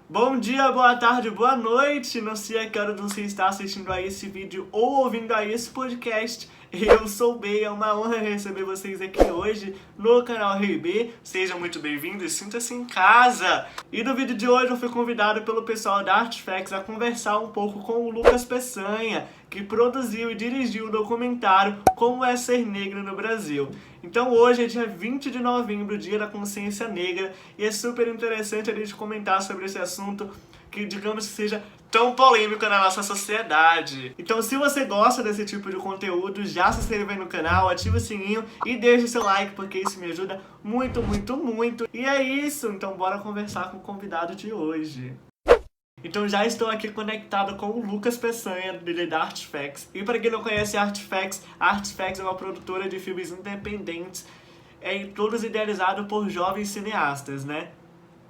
Bom dia, boa tarde, boa noite. Não sei a que hora você está assistindo a esse vídeo ou ouvindo a esse podcast. Eu sou o B, é uma honra receber vocês aqui hoje no canal Rei B. Sejam muito bem-vindos e sinta-se em casa. E no vídeo de hoje eu fui convidado pelo pessoal da Artifacts a conversar um pouco com o Lucas Peçanha, que produziu e dirigiu o documentário Como é Ser Negro no Brasil. Então hoje é dia 20 de novembro, dia da consciência negra, e é super interessante a gente comentar sobre esse assunto que, digamos que seja tão polêmico na nossa sociedade. Então, se você gosta desse tipo de conteúdo, já se inscreva aí no canal, ativa o sininho e deixe seu like, porque isso me ajuda muito, muito, muito. E é isso, então bora conversar com o convidado de hoje. Então já estou aqui conectado com o Lucas Peçanha, da Artifacts. E para quem não conhece a Artifacts é uma produtora de filmes independentes, todos idealizados por jovens cineastas, né?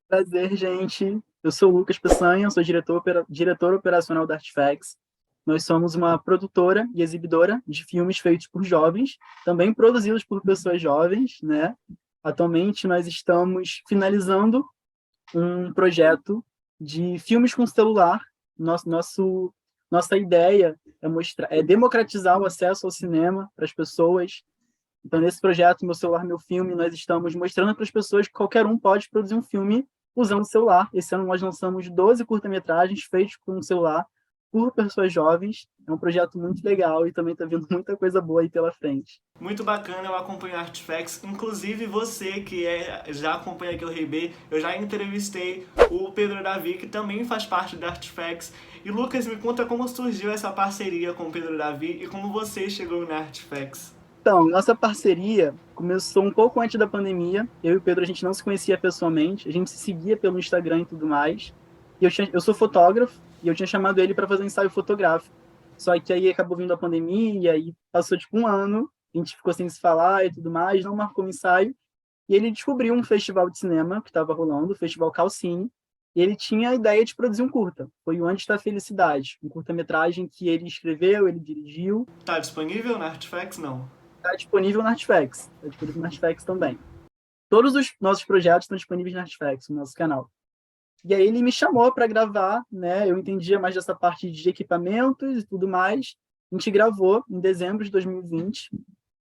Prazer, gente. Eu sou o Lucas Peçanha, sou diretor operacional da Artifacts. Nós somos uma produtora e exibidora de filmes feitos por jovens, também produzidos por pessoas jovens, né? Atualmente, nós estamos finalizando um projeto de filmes com celular. Nossa ideia é democratizar o acesso ao cinema para as pessoas. Então, nesse projeto, Meu Celular, Meu Filme, nós estamos mostrando para as pessoas que qualquer um pode produzir um filme usando o celular. Esse ano nós lançamos 12 curta-metragens feitos com o celular por pessoas jovens. É um projeto muito legal e também está vindo muita coisa boa aí pela frente. Muito bacana, eu acompanho Artifacts. Inclusive você que já acompanha aqui o Rei B, eu já entrevistei o Pedro Davi, que também faz parte da Artifacts. E Lucas, me conta como surgiu essa parceria com o Pedro Davi e como você chegou na Artifacts. Então, nossa parceria começou um pouco antes da pandemia. Eu e o Pedro, a gente não se conhecia pessoalmente, a gente se seguia pelo Instagram e tudo mais. E eu sou fotógrafo e eu tinha chamado ele para fazer um ensaio fotográfico. Só que aí acabou vindo a pandemia e passou tipo um ano, a gente ficou sem se falar e tudo mais, não marcou o ensaio. E ele descobriu um festival de cinema que estava rolando, o Festival Calcine, e ele tinha a ideia de produzir um curta. Foi o Antes da Felicidade, um curta-metragem que ele escreveu, ele dirigiu. Tá disponível na Artifacts? Não. Está disponível na Artifacts. Está disponível na Artifacts também. Todos os nossos projetos estão disponíveis na Artifacts, no nosso canal. E aí ele me chamou para gravar, né? Eu entendia mais dessa parte de equipamentos e tudo mais. A gente gravou em dezembro de 2020.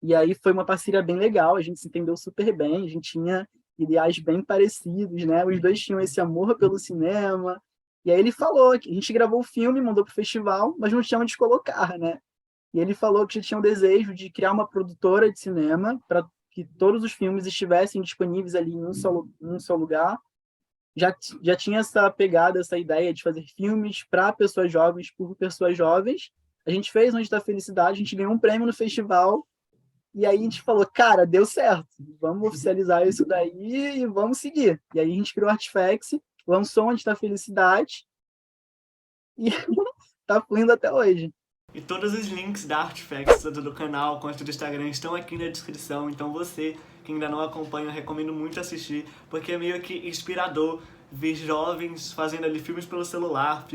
E aí foi uma parceria bem legal, a gente se entendeu super bem, a gente tinha ideais bem parecidos, né? Os dois tinham esse amor pelo cinema. E aí ele falou que a gente gravou o filme, mandou pro festival, mas não tinha onde colocar, né? E ele falou que tinha um desejo de criar uma produtora de cinema para que todos os filmes estivessem disponíveis ali em um só lugar. Já tinha essa pegada, essa ideia de fazer filmes para pessoas jovens, por pessoas jovens. A gente fez Onde Está a Felicidade, a gente ganhou um prêmio no festival, e aí a gente falou, cara, deu certo, vamos oficializar isso daí e vamos seguir. E aí a gente criou o Artifacts, lançou Onde Está a Felicidade, e tá fluindo até hoje. E todos os links da Artifacts, tanto do canal quanto do Instagram, estão aqui na descrição. Então você que ainda não acompanha, eu recomendo muito assistir, porque é meio que inspirador ver jovens fazendo ali filmes pelo celular,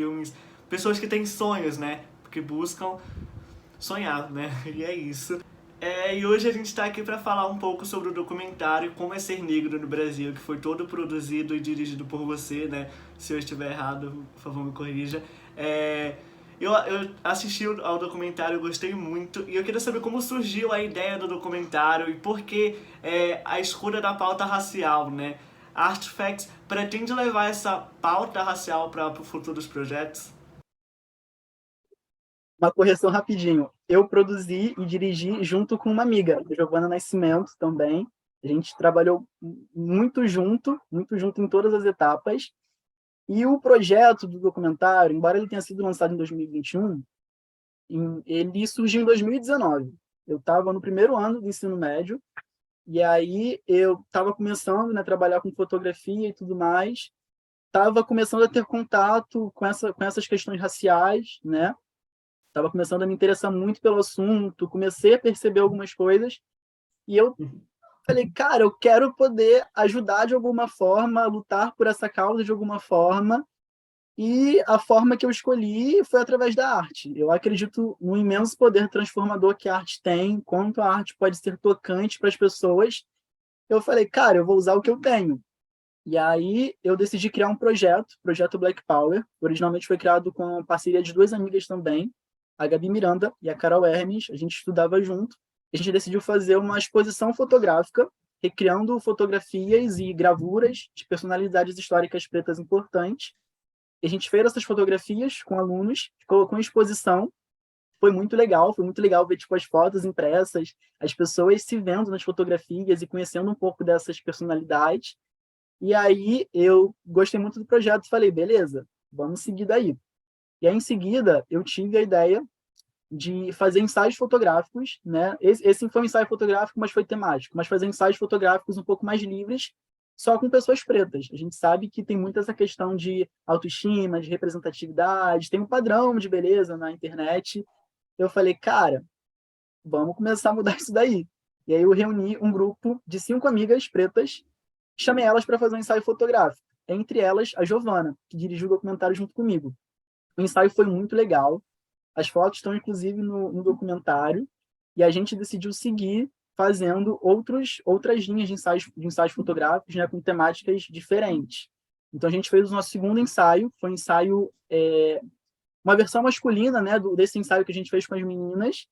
pessoas que têm sonhos, né? Que buscam sonhar, né? E é isso. E hoje a gente está aqui para falar um pouco sobre o documentário Como é Ser Negro no Brasil, que foi todo produzido e dirigido por você, né? Se eu estiver errado, por favor, me corrija. Eu assisti ao documentário, gostei muito, e eu queria saber como surgiu a ideia do documentário e por que a escolha da pauta racial, né? A Artifacts pretende levar essa pauta racial para o futuro dos projetos? Uma correção rapidinho. Eu produzi e dirigi junto com uma amiga, a Giovana Nascimento também. A gente trabalhou muito junto em todas as etapas. E o projeto do documentário, embora ele tenha sido lançado em 2021, ele surgiu em 2019. Eu estava no primeiro ano do ensino médio, e aí eu estava começando, né, a trabalhar com fotografia e tudo mais, estava começando a ter contato com essas questões raciais, né? Estava começando a me interessar muito pelo assunto, comecei a perceber algumas coisas, e eu falei, cara, eu quero poder ajudar de alguma forma, lutar por essa causa de alguma forma, e a forma que eu escolhi foi através da arte. Eu acredito no imenso poder transformador que a arte tem, quanto a arte pode ser tocante para as pessoas. Eu falei, cara, eu vou usar o que eu tenho. E aí eu decidi criar um projeto, Projeto Black Power. Originalmente foi criado com a parceria de duas amigas também, a Gabi Miranda e a Carol Hermes. A gente estudava junto. A gente decidiu fazer uma exposição fotográfica, recriando fotografias e gravuras de personalidades históricas pretas importantes. E a gente fez essas fotografias com alunos, colocou em exposição. Foi muito legal ver tipo, as fotos impressas, as pessoas se vendo nas fotografias e conhecendo um pouco dessas personalidades. E aí eu gostei muito do projeto e falei, beleza, vamos seguir daí. E aí, em seguida, eu tive a ideia de fazer ensaios fotográficos, né? Esse foi um ensaio fotográfico, mas foi temático, mas fazer ensaios fotográficos um pouco mais livres, só com pessoas pretas. A gente sabe que tem muito essa questão de autoestima, de representatividade, tem um padrão de beleza na internet. Eu falei, cara, vamos começar a mudar isso daí. E aí eu reuni um grupo de 5 amigas pretas, chamei elas para fazer um ensaio fotográfico. Entre elas, a Giovana, que dirigiu o documentário junto comigo. O ensaio foi muito legal. As fotos estão, inclusive, no documentário. E a gente decidiu seguir fazendo outras linhas de ensaios fotográficos, né, com temáticas diferentes. Então, a gente fez o nosso segundo ensaio. Foi um ensaio, uma versão masculina, né, desse ensaio que a gente fez com as meninas.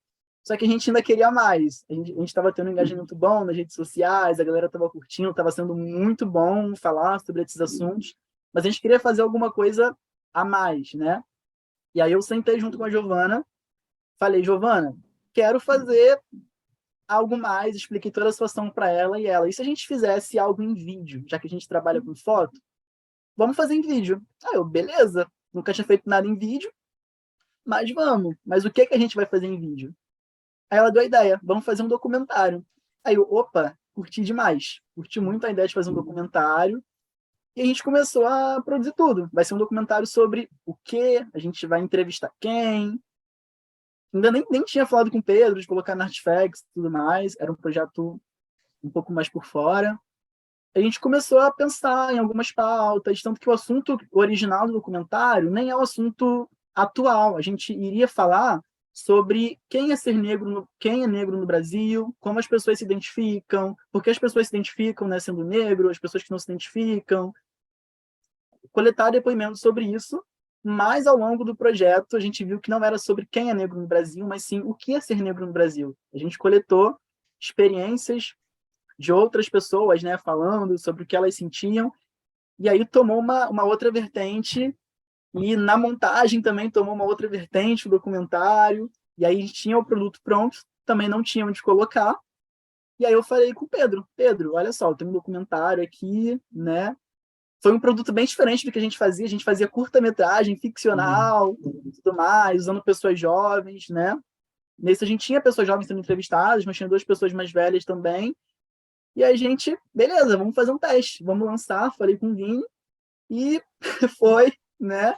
Só que a gente ainda queria mais. A gente estava tendo um engajamento bom nas redes sociais, a galera estava curtindo, estava sendo muito bom falar sobre esses assuntos. Mas a gente queria fazer alguma coisa a mais, né? E aí eu sentei junto com a Giovana, falei, Giovana, quero fazer algo mais, expliquei toda a situação para ela, e se a gente fizesse algo em vídeo, já que a gente trabalha com foto, vamos fazer em vídeo. Aí eu, beleza, nunca tinha feito nada em vídeo, mas vamos. Mas o que a gente vai fazer em vídeo? Aí ela deu a ideia, vamos fazer um documentário. Aí eu, opa, curti demais. Curti muito a ideia de fazer um documentário. E a gente começou a produzir tudo. Vai ser um documentário sobre o quê, a gente vai entrevistar quem. Ainda nem tinha falado com o Pedro de colocar na Artifacts e tudo mais. Era um projeto um pouco mais por fora. A gente começou a pensar em algumas pautas, tanto que o assunto original do documentário nem é o assunto atual. A gente iria falar sobre quem é negro no Brasil, como as pessoas se identificam, por que as pessoas se identificam, né, sendo negro, as pessoas que não se identificam, coletar depoimentos sobre isso, mas ao longo do projeto a gente viu que não era sobre quem é negro no Brasil, mas sim o que é ser negro no Brasil. A gente coletou experiências de outras pessoas, né, falando sobre o que elas sentiam, e aí tomou uma outra vertente. E na montagem também tomou uma outra vertente, o documentário. E aí a gente tinha o produto pronto, também não tinha onde colocar. E aí eu falei com o Pedro, olha só, eu tenho um documentário aqui, né? Foi um produto bem diferente do que a gente fazia curta-metragem, ficcional, tudo mais, usando pessoas jovens, né? Nesse a gente tinha pessoas jovens sendo entrevistadas, mas tinha 2 pessoas mais velhas também. E aí a gente, beleza, vamos fazer um teste, vamos lançar, falei com o Vini, e foi, né?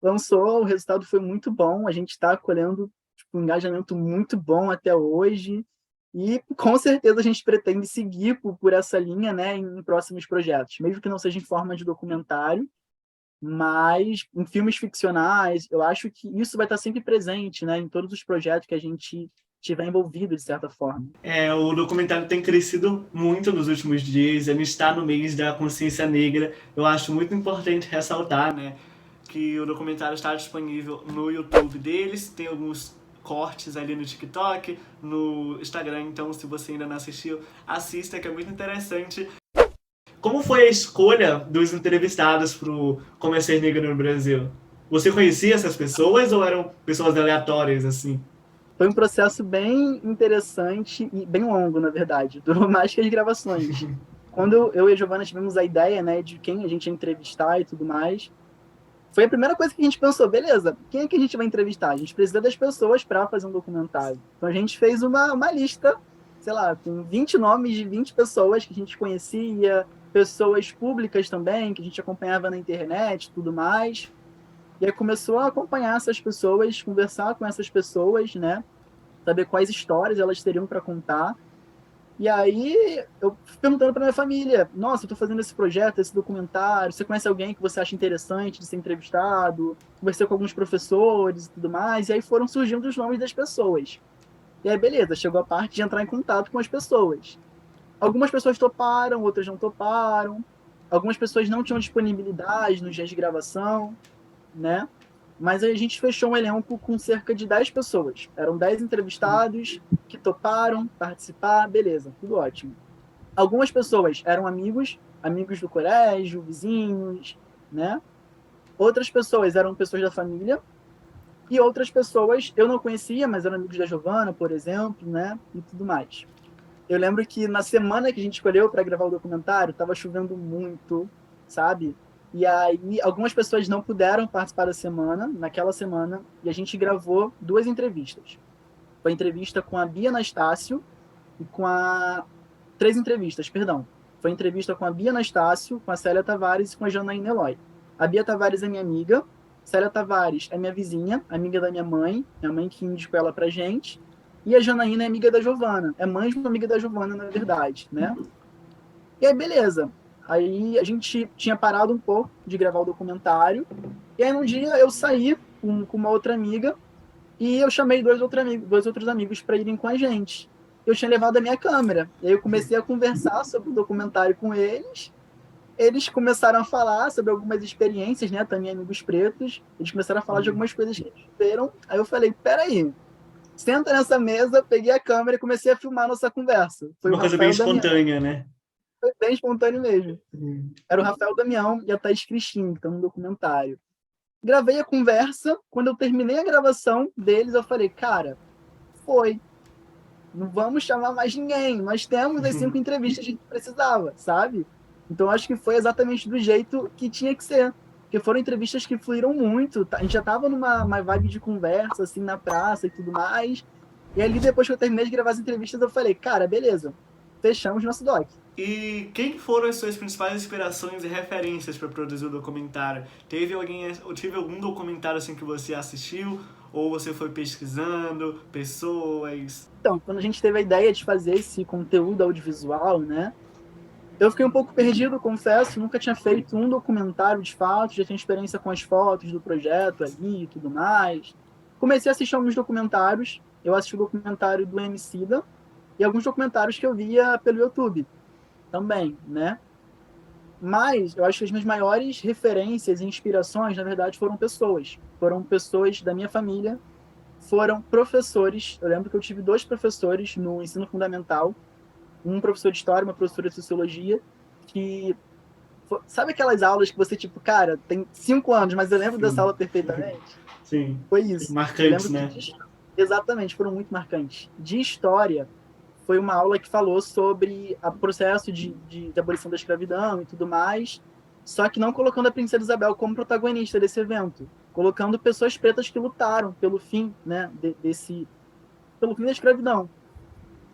Lançou, o resultado foi muito bom, a gente está colhendo um engajamento muito bom até hoje, e com certeza a gente pretende seguir por essa linha, né, em próximos projetos, mesmo que não seja em forma de documentário, mas em filmes ficcionais, eu acho que isso vai estar sempre presente, né, em todos os projetos que a gente tiver envolvido, de certa forma. O documentário tem crescido muito nos últimos dias, ele está no mês da consciência negra. Eu acho muito importante ressaltar, né, que o documentário está disponível no YouTube deles, tem alguns cortes ali no TikTok, no Instagram, então se você ainda não assistiu, assista, que é muito interessante. Como foi a escolha dos entrevistados pro Como é Ser Negro no Brasil? Você conhecia essas pessoas ou eram pessoas aleatórias, assim? Foi um processo bem interessante e bem longo, na verdade. Durou mais que as gravações. Quando eu e a Giovana tivemos a ideia, né, de quem a gente ia entrevistar e tudo mais, foi a primeira coisa que a gente pensou, beleza, quem é que a gente vai entrevistar? A gente precisa das pessoas para fazer um documentário. Então a gente fez uma lista, sei lá, com 20 nomes de 20 pessoas que a gente conhecia, pessoas públicas também, que a gente acompanhava na internet e tudo mais. E aí começou a acompanhar essas pessoas, conversar com essas pessoas, né? Saber quais histórias elas teriam para contar. E aí eu fui perguntando para minha família, nossa, eu tô fazendo esse projeto, esse documentário, você conhece alguém que você acha interessante de ser entrevistado? Conversei com alguns professores e tudo mais, e aí foram surgindo os nomes das pessoas. E aí, beleza, chegou a parte de entrar em contato com as pessoas. Algumas pessoas toparam, outras não toparam. Algumas pessoas não tinham disponibilidade nos dias de gravação, né? Mas aí a gente fechou um elenco com cerca de 10 pessoas. Eram 10 entrevistados que toparam participar, beleza, tudo ótimo. Algumas pessoas eram amigos, amigos do colégio, vizinhos, né? Outras pessoas eram pessoas da família e outras pessoas eu não conhecia, mas eram amigos da Giovana, por exemplo, né? E tudo mais. Eu lembro que na semana que a gente escolheu para gravar o documentário, estava chovendo muito, sabe? E aí algumas pessoas não puderam participar da semana, naquela semana, e a gente gravou 2 entrevistas. Foi a entrevista com a Bia Anastácio e com a... Três entrevistas, perdão. Foi a entrevista com a Bia Anastácio, com a Célia Tavares e com a Janaína Eloy. A Bia Tavares é minha amiga, Célia Tavares é minha vizinha, amiga da minha mãe que indicou ela pra gente, e a Janaína é amiga da Giovana, é mãe de uma amiga da Giovana, na verdade, né? E aí, beleza. Aí a gente tinha parado um pouco de gravar o documentário, e aí um dia eu saí com uma outra amiga, e eu chamei dois outros amigos para irem com a gente. Eu tinha levado a minha câmera. E aí eu comecei a conversar sobre o documentário com eles. Eles começaram a falar sobre algumas experiências, né? Também amigos pretos. Eles começaram a falar de algumas coisas que eles viram. Aí eu falei, peraí, senta nessa mesa, peguei a câmera e comecei a filmar a nossa conversa. Foi o Uma coisa bem Rafael Damião. espontânea, né? Foi bem espontâneo mesmo. Era o Rafael Damião e a Thaís Cristina, que estão no documentário. Gravei a conversa. Quando eu terminei a gravação deles, eu falei, cara, foi. Não vamos chamar mais ninguém. Nós temos as 5 entrevistas que a gente precisava, sabe? Então, acho que foi exatamente do jeito que tinha que ser. Porque foram entrevistas que fluíram muito. A gente já tava numa vibe de conversa, assim, na praça e tudo mais. E ali, depois que eu terminei de gravar as entrevistas, eu falei, cara, beleza. Fechamos nosso doc. E quem foram as suas principais inspirações e referências para produzir o documentário? Teve algum documentário assim que você assistiu ou você foi pesquisando pessoas? Então, quando a gente teve a ideia de fazer esse conteúdo audiovisual, né? Eu fiquei um pouco perdido, confesso, nunca tinha feito um documentário de fato, já tinha experiência com as fotos do projeto ali e tudo mais. Comecei a assistir alguns documentários, eu assisti o documentário do Emicida e alguns documentários que eu via pelo YouTube também, né? Mas eu acho que as minhas maiores referências e inspirações, na verdade, foram pessoas. Foram pessoas da minha família, foram professores. Eu lembro que eu tive 2 professores no ensino fundamental, um professor de história, uma professora de sociologia, que sabe aquelas aulas que você, tipo, cara, tem 5 anos, mas eu lembro dessa aula perfeitamente? Sim. Foi isso. Eu Marcantes, lembro né? que, exatamente, foram muito marcantes. De história, foi uma aula que falou sobre o processo de abolição da escravidão e tudo mais, só que não colocando a Princesa Isabel como protagonista desse evento, colocando pessoas pretas que lutaram pelo fim, né, pelo fim da escravidão.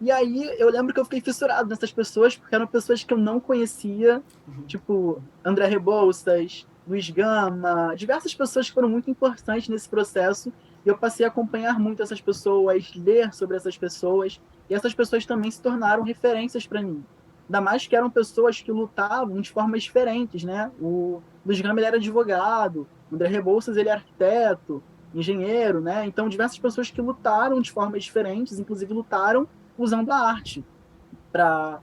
E aí eu lembro que eu fiquei fissurado nessas pessoas, porque eram pessoas que eu não conhecia, tipo André Rebouças, Luiz Gama, diversas pessoas que foram muito importantes nesse processo, e eu passei a acompanhar muito essas pessoas, ler sobre essas pessoas, e essas pessoas também se tornaram referências para mim. Ainda mais que eram pessoas que lutavam de formas diferentes, né? O Luiz Gama ele era advogado, o André Rebouças ele é arquiteto, engenheiro, né? Então diversas pessoas que lutaram de formas diferentes, inclusive lutaram usando a arte para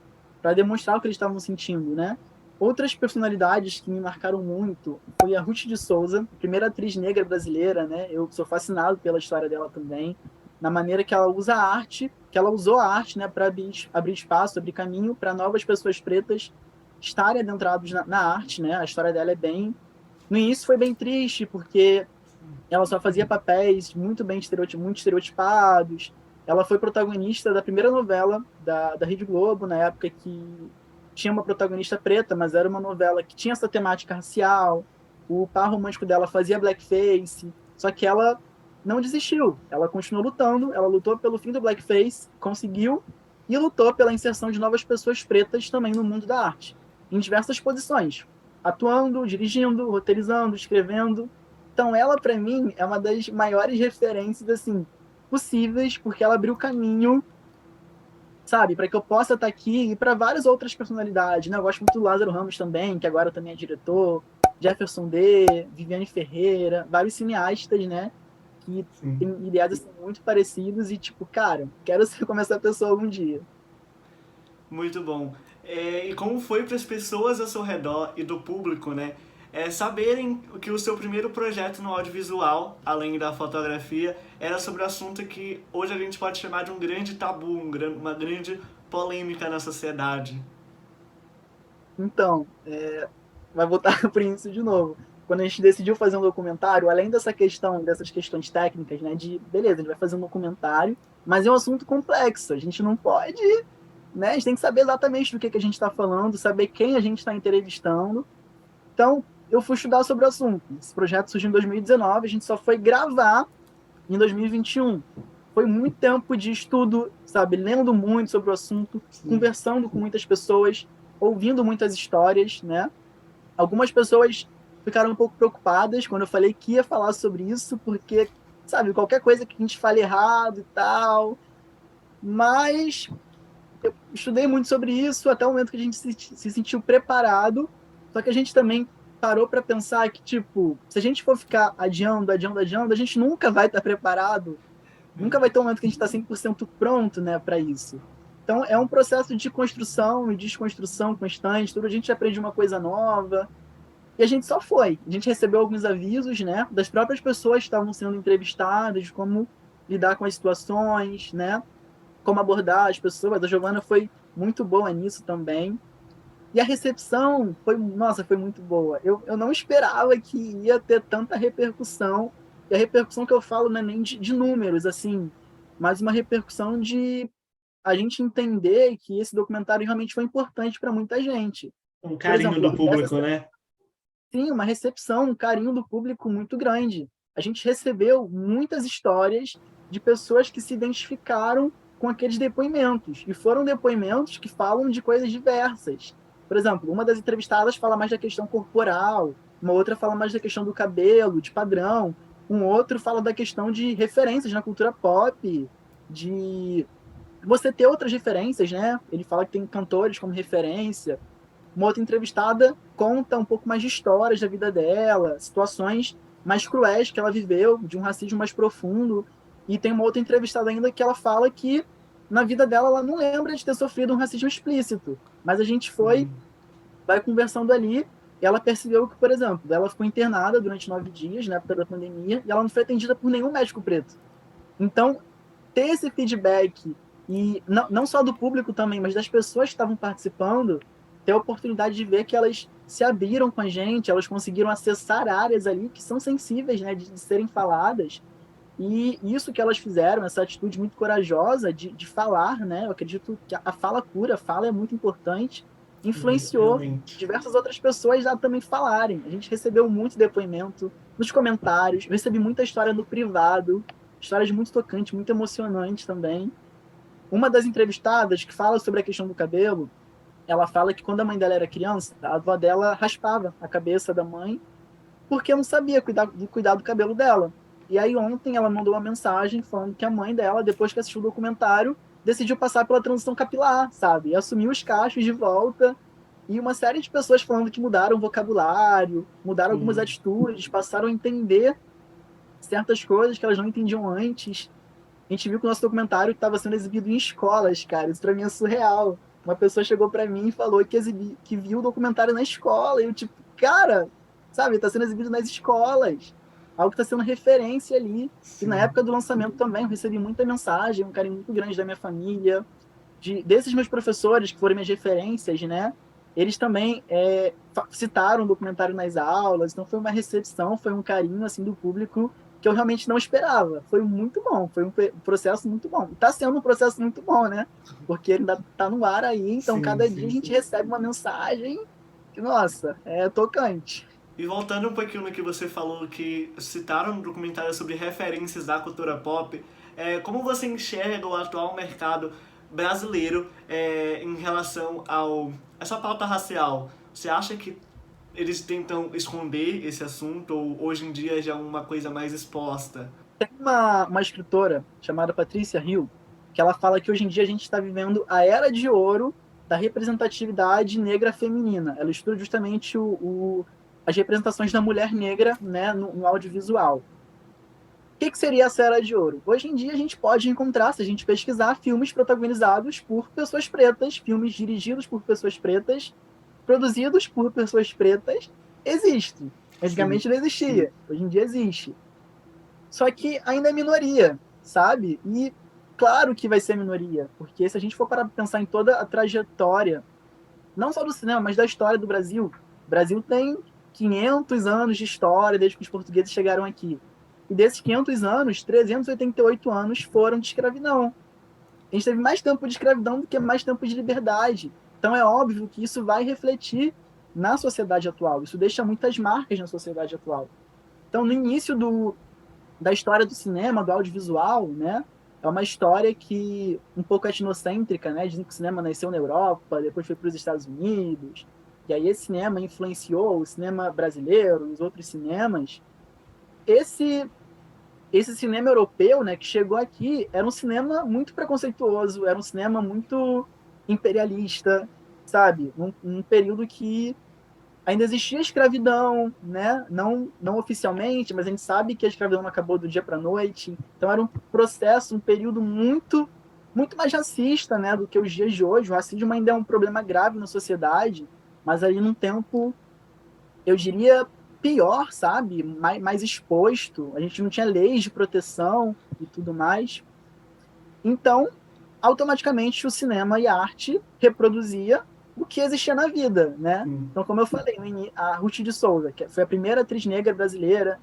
demonstrar o que eles estavam sentindo, né? Outras personalidades que me marcaram muito foi a Ruth de Souza, primeira atriz negra brasileira, né? Eu sou fascinado pela história dela também, na maneira que ela usa a arte, que ela usou a arte, né, para abrir espaço, abrir caminho para novas pessoas pretas estarem adentrados na arte, né? A história dela é bem, no início foi bem triste porque ela só fazia papéis muito estereotipados. Ela foi protagonista da primeira novela da Rede Globo, na época que tinha uma protagonista preta, mas era uma novela que tinha essa temática racial. O par romântico dela fazia blackface, só que ela não desistiu. Ela continuou lutando, ela lutou pelo fim do blackface, conseguiu, e lutou pela inserção de novas pessoas pretas também no mundo da arte, em diversas posições, atuando, dirigindo, roteirizando, escrevendo. Então, ela, para mim, é uma das maiores referências, assim, possíveis, porque ela abriu caminho, sabe, para que eu possa estar aqui e para várias outras personalidades, né? Eu gosto muito do Lázaro Ramos também, que agora também é diretor, Jefferson D, Viviane Ferreira, vários cineastas, né? Que têm ideais assim, muito parecidos e, tipo, cara, quero ser como essa pessoa algum dia. Muito bom. e como foi para as pessoas ao seu redor e do público, né? Saberem que o seu primeiro projeto no audiovisual, além da fotografia, era sobre um assunto que hoje a gente pode chamar de um grande tabu, uma grande polêmica na sociedade. Então, vai voltar para isso de novo. Quando a gente decidiu fazer um documentário, além dessas questões técnicas, né, de beleza, a gente vai fazer um documentário, mas é um assunto complexo. A gente não pode, né? A gente tem que saber exatamente do que a gente está falando, saber quem a gente está entrevistando. Então, eu fui estudar sobre o assunto. Esse projeto surgiu em 2019, a gente só foi gravar em 2021. Foi muito tempo de estudo, sabe? Lendo muito sobre o assunto, conversando com muitas pessoas, ouvindo muitas histórias, né? Algumas pessoas ficaram um pouco preocupadas quando eu falei que ia falar sobre isso, porque, sabe, qualquer coisa que a gente fale errado e tal. Mas eu estudei muito sobre isso até o momento que a gente se sentiu preparado. Só que a gente também parou para pensar que, tipo, se a gente for ficar adiando, a gente nunca vai estar preparado, nunca vai ter um momento que a gente está 100% pronto, né, para isso. Então, é um processo de construção e desconstrução constante, tudo a gente aprende uma coisa nova, e a gente só foi. A gente recebeu alguns avisos, né, das próprias pessoas que estavam sendo entrevistadas, de como lidar com as situações, né, como abordar as pessoas. A Giovana foi muito boa nisso também. E a recepção foi, nossa, foi muito boa. Eu não esperava que ia ter tanta repercussão. E a repercussão que eu falo não é nem de números, assim, mas uma repercussão de a gente entender que esse documentário realmente foi importante para muita gente. Um Por carinho exemplo, do público, né? sim, uma recepção, um carinho do público muito grande. A gente recebeu muitas histórias de pessoas que se identificaram com aqueles depoimentos. E foram depoimentos que falam de coisas diversas. Por exemplo, uma das entrevistadas fala mais da questão corporal, uma outra fala mais da questão do cabelo, de padrão, um outro fala da questão de referências na cultura pop, de você ter outras referências, né? Ele fala que tem cantores como referência. Uma outra entrevistada conta um pouco mais de histórias da vida dela, situações mais cruéis que ela viveu, de um racismo mais profundo. E tem uma outra entrevistada ainda que ela fala que na vida dela ela não lembra de ter sofrido um racismo explícito. Mas a gente vai conversando ali, e ela percebeu que, por exemplo, ela ficou internada durante 9 dias, na época da pandemia, e ela não foi atendida por nenhum médico preto. Então, ter esse feedback, e não só do público também, mas das pessoas que estavam participando, ter a oportunidade de ver que elas se abriram com a gente, elas conseguiram acessar áreas ali que são sensíveis, né, de serem faladas, e isso que elas fizeram, essa atitude muito corajosa de falar, né, eu acredito que a fala cura, a fala é muito importante, influenciou Realmente. diversas outras pessoas a também falarem. A gente recebeu muito depoimento nos comentários, eu recebi muita história no privado, histórias muito tocantes, muito emocionantes também. Uma das entrevistadas que fala sobre a questão do cabelo, ela fala que quando a mãe dela era criança, a avó dela raspava a cabeça da mãe porque não sabia cuidar do cabelo dela. E aí ontem ela mandou uma mensagem falando que a mãe dela, depois que assistiu o documentário, decidiu passar pela transição capilar, sabe? E assumiu os cachos de volta. E uma série de pessoas falando que mudaram o vocabulário, mudaram algumas atitudes, passaram a entender certas coisas que elas não entendiam antes. A gente viu que o nosso documentário estava sendo exibido em escolas, cara. Isso pra mim é surreal. Uma pessoa chegou para mim e falou que viu o documentário na escola. E eu, tipo, cara, sabe, tá sendo exibido nas escolas. Algo que tá sendo referência ali. E na Sim. época do lançamento também, eu recebi muita mensagem, um carinho muito grande da minha família, desses meus professores, que foram minhas referências, né? Eles também citaram o documentário nas aulas. Então foi uma recepção, foi um carinho, assim, do público que eu realmente não esperava. Foi muito bom, foi um processo muito bom. E está sendo um processo muito bom, né? Porque ele ainda está no ar aí, então Sim, cada dia a sim. gente recebe uma mensagem que, nossa, é tocante. E voltando um pouquinho no que você falou, que citaram no documentário sobre referências da cultura pop, como você enxerga o atual mercado brasileiro em relação essa pauta racial? Você acha que eles tentam esconder esse assunto ou hoje em dia já é uma coisa mais exposta? Tem uma escritora chamada Patrícia Hill, que ela fala que hoje em dia a gente está vivendo a era de ouro da representatividade negra feminina. Ela estuda justamente as representações da mulher negra, né, no audiovisual. que seria essa Era de Ouro? Hoje em dia a gente pode encontrar, se a gente pesquisar, filmes protagonizados por pessoas pretas, filmes dirigidos por pessoas pretas, produzidos por pessoas pretas, existe. Antigamente não existia, hoje em dia existe. Só que ainda é minoria, sabe? E claro que vai ser minoria, porque se a gente for parar para pensar em toda a trajetória, não só do cinema, mas da história do Brasil, o Brasil tem 500 anos de história desde que os portugueses chegaram aqui. E desses 500 anos, 388 anos foram de escravidão. A gente teve mais tempo de escravidão do que mais tempo de liberdade. Então é óbvio que isso vai refletir na sociedade atual. Isso deixa muitas marcas na sociedade atual. Então, no início da história do cinema, do audiovisual, né? É uma história que um pouco etnocêntrica, né? Dizem que o cinema nasceu na Europa, depois foi para os Estados Unidos, e aí esse cinema influenciou o cinema brasileiro, os outros cinemas. Esse cinema europeu, né, que chegou aqui, era um cinema muito preconceituoso, era um cinema muito imperialista, sabe? Um período que ainda existia escravidão, né? Não oficialmente, mas a gente sabe que a escravidão não acabou do dia para a noite. Então era um processo, um período muito mais racista, né, do que os dias de hoje. O racismo ainda é um problema grave na sociedade, mas ali num tempo, eu diria, pior, sabe? Mais exposto. A gente não tinha leis de proteção e tudo mais. Então, automaticamente o cinema e a arte reproduzia o que existia na vida, né? Então, como eu falei, a Ruth de Souza, que foi a primeira atriz negra brasileira,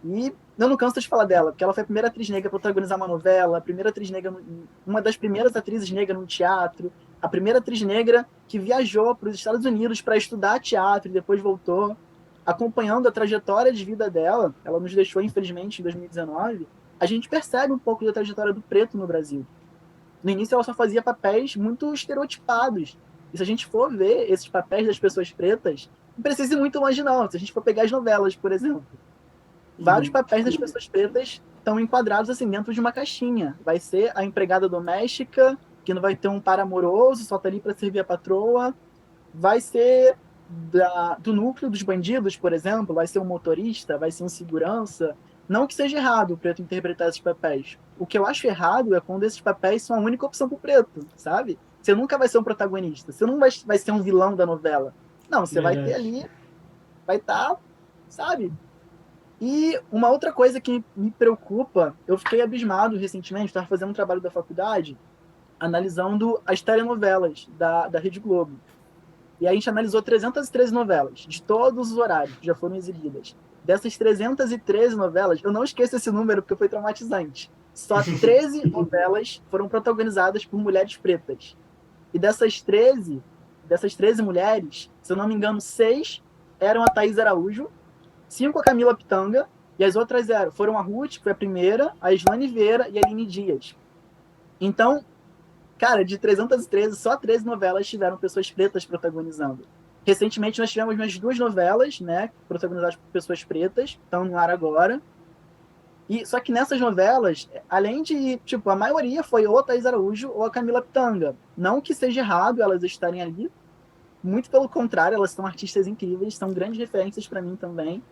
e eu não canso de falar dela, porque ela foi a primeira atriz negra a protagonizar uma novela, a primeira atriz negra, uma das primeiras atrizes negras no teatro, a primeira atriz negra que viajou para os Estados Unidos para estudar teatro e depois voltou, acompanhando a trajetória de vida dela. Ela nos deixou, infelizmente, em 2019. A gente percebe um pouco da trajetória do preto no Brasil. No início ela só fazia papéis muito estereotipados. E se a gente for ver esses papéis das pessoas pretas, não precisa ir muito longe não. Se a gente for pegar as novelas, por exemplo, vários papéis das pessoas pretas estão enquadrados assim dentro de uma caixinha. Vai ser a empregada doméstica, que não vai ter um par amoroso, só tá ali para servir a patroa. Vai ser do núcleo dos bandidos, por exemplo, vai ser um motorista, vai ser um segurança. Não que seja errado o preto interpretar esses papéis. O que eu acho errado é quando esses papéis são a única opção pro preto, sabe? Você nunca vai ser um protagonista, você não vai ser um vilão da novela. Não, você vai ter ali, vai estar, sabe? E uma outra coisa que me preocupa, eu fiquei abismado recentemente, estava fazendo um trabalho da faculdade, analisando as telenovelas da Rede Globo. E aí a gente analisou 313 novelas, de todos os horários que já foram exibidas. Dessas 313 novelas, eu não esqueço esse número porque foi traumatizante. Só 13 novelas foram protagonizadas por mulheres pretas. E dessas 13 mulheres, se eu não me engano, 6 eram a Thaís Araújo, 5 a Camila Pitanga, e as outras foram a Ruth, que foi a primeira, a Islane Vieira e a Aline Dias. Então, cara, de 313, só 13 novelas tiveram pessoas pretas protagonizando. Recentemente nós tivemos mais 2 novelas, né, protagonizadas por pessoas pretas, estão no ar agora. E só que nessas novelas, além de, tipo, a maioria foi ou a Thaís Araújo ou a Camila Pitanga. Não que seja errado elas estarem ali, muito pelo contrário, elas são artistas incríveis, são grandes referências para mim também.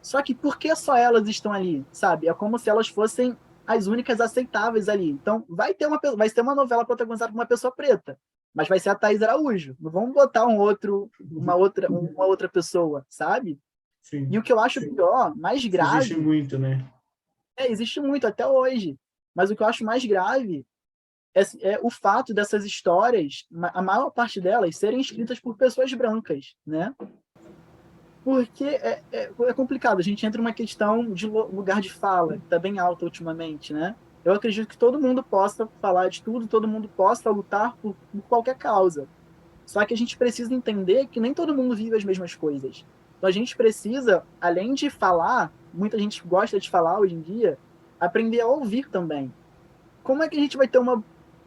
Só que por que só elas estão ali, sabe? É como se elas fossem as únicas aceitáveis ali. Então, vai ter uma novela protagonizada por uma pessoa preta, mas vai ser a Thaís Araújo. Não vamos botar uma outra pessoa, sabe? Sim. E o que eu acho pior, mais grave... Existe muito, né? Existe muito, até hoje. Mas o que eu acho mais grave é o fato dessas histórias, a maior parte delas, serem escritas por pessoas brancas, né? Porque é complicado, a gente entra numa questão de lugar de fala, que está bem alta ultimamente, né? Eu acredito que todo mundo possa falar de tudo, todo mundo possa lutar por qualquer causa. Só que a gente precisa entender que nem todo mundo vive as mesmas coisas. Então a gente precisa, além de falar, muita gente gosta de falar hoje em dia, aprender a ouvir também. Como é que a gente vai ter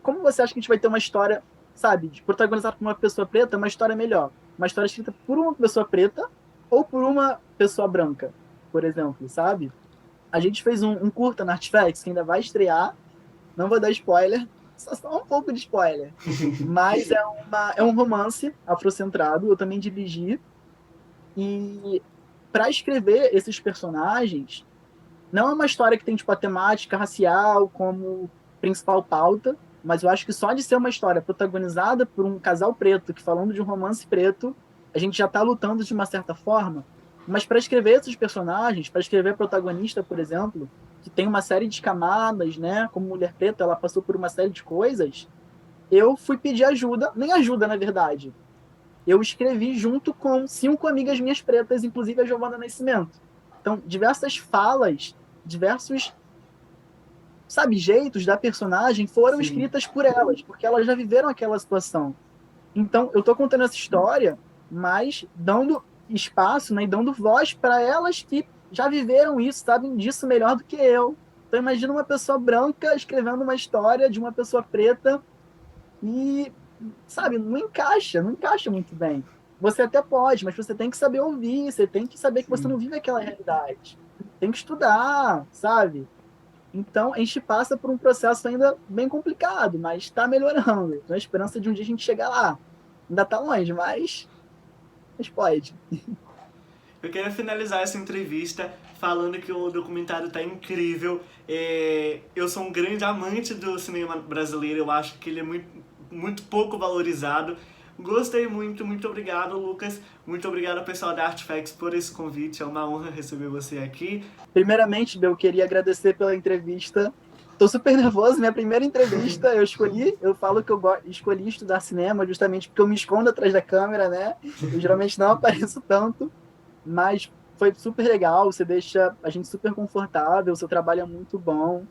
Como você acha que a gente vai ter uma história, sabe, de protagonizada por uma pessoa preta, uma história melhor? Uma história escrita por uma pessoa preta ou por uma pessoa branca, por exemplo, sabe? A gente fez um curta na Artifacts, que ainda vai estrear, não vou dar spoiler, só um pouco de spoiler, mas é um romance afrocentrado, eu também dirigi, e para escrever esses personagens, Não é uma história que tem, tipo, a temática racial como principal pauta, mas eu acho que só de ser uma história protagonizada por um casal preto, que falando de um romance preto, a gente já está lutando de uma certa forma. Mas para escrever esses personagens, para escrever a protagonista, por exemplo, que tem uma série de camadas, né? Como mulher preta, ela passou por uma série de coisas. Eu fui pedir ajuda, nem ajuda, na verdade. Eu escrevi junto com 5 amigas minhas pretas, inclusive a Giovana Nascimento. Então, diversas falas, diversos, sabe, jeitos da personagem foram Sim. escritas por elas, porque elas já viveram aquela situação. Então, eu tô contando essa história, mas dando espaço, né, e dando voz para elas que já viveram isso, sabem disso melhor do que eu. Então, imagina uma pessoa branca escrevendo uma história de uma pessoa preta e, sabe, não encaixa muito bem. Você até pode, mas você tem que saber ouvir, você tem que saber que você não Sim. vive aquela realidade. Tem que estudar, sabe? Então, a gente passa por um processo ainda bem complicado, mas está melhorando. Tenho a esperança de um dia a gente chegar lá. Ainda está longe, mas pode. Eu quero finalizar essa entrevista falando que o documentário tá incrível. Eu sou um grande amante do cinema brasileiro, eu acho que ele é muito pouco valorizado. Gostei muito, muito obrigado, Lucas. Muito obrigado ao pessoal da Artifacts por esse convite. É uma honra receber você aqui. Primeiramente, eu queria agradecer pela entrevista. Estou super nervoso, minha primeira entrevista eu falo que eu escolhi estudar cinema justamente porque eu me escondo atrás da câmera, né? Eu geralmente não apareço tanto, mas foi super legal, você deixa a gente super confortável, o seu trabalho é muito bom.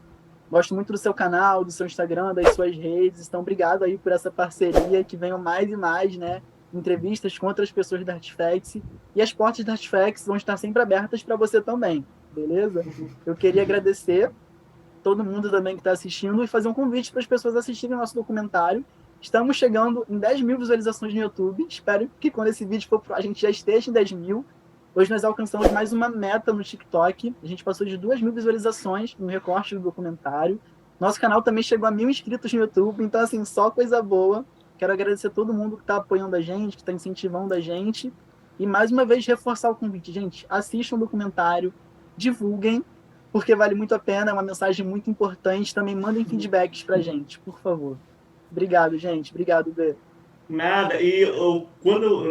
Gosto muito do seu canal, do seu Instagram, das suas redes. Então, obrigado aí por essa parceria, que venham mais e mais, né? Entrevistas com outras pessoas da Artifacts. E as portas da Artifacts vão estar sempre abertas para você também, beleza? Eu queria agradecer todo mundo também que está assistindo e fazer um convite para as pessoas assistirem o nosso documentário. Estamos chegando em 10 mil visualizações no YouTube. Espero que quando esse vídeo for pro, a gente já esteja em 10 mil. Hoje nós alcançamos mais uma meta no TikTok. A gente passou de 2 mil visualizações no recorte do documentário. Nosso canal também chegou a 1.000 inscritos no YouTube. Então, assim, só coisa boa. Quero agradecer a todo mundo que está apoiando a gente, que está incentivando a gente. E mais uma vez reforçar o convite. Gente, assistam o documentário, divulguem, porque vale muito a pena, é uma mensagem muito importante. Também mandem feedbacks pra gente, por favor. Obrigado, gente. Obrigado, B. Nada, eu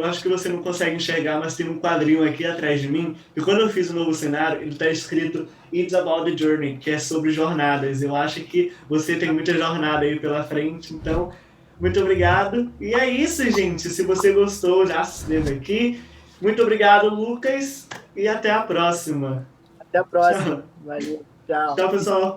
acho que você não consegue enxergar, mas tem um quadrinho aqui atrás de mim, e quando eu fiz o novo cenário, ele está escrito It's About the Journey, que é sobre jornadas. Eu acho que você tem muita jornada aí pela frente, então, muito obrigado. E é isso, gente. Se você gostou, já se inscreva aqui. Muito obrigado, Lucas, e até a próxima. Até a próxima. Tchau, Valeu. Tchau. tchau pessoal.